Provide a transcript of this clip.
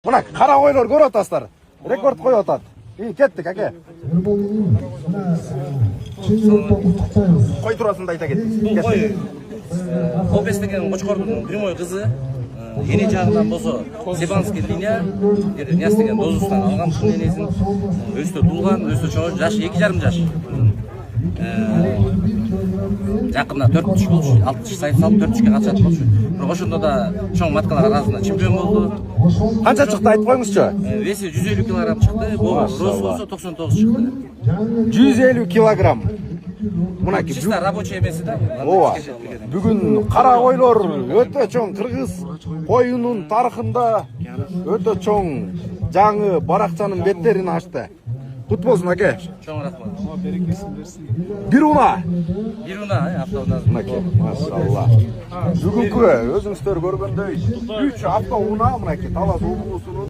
Mına kara koylar görüp ataslar. Rekord koyup atat. İyi kettik aka. Koy turasını da ayta kettik. Koy. Hobes деген Qo'chqorning прямой qizi. Yeni жағынан болса Сибанский линия, Няс деген дозустан алған бұл енесін. Өсті туылған, өсті чоң, жашы 2,5 жаш. Жақында 4-3 болшы, 6 сайып салып 4-3-ке қатысатын болшы. Бірақ ошондо да чоң маткалар арасында чемпион болды. Қанша шықты айтып қойыңызшы? Весі 150 килограмм шықты, роз болса 99 шықты. 150 килограмм. Мына Чисто рабочий емесі да. Ооба. Бүгін қара койлор өтө чоң кыргыз коюнун тарыхында өтө чоң жаңы баракчанын беттерин ачты. Кут болсун аке. Чоң рахмат. Бир уна. Бир уна, автоунаа. Мынаке, машалла. Бүгүнкү өзүңүздөр көргөндөй 3 автоунаа мынаке талас облусунун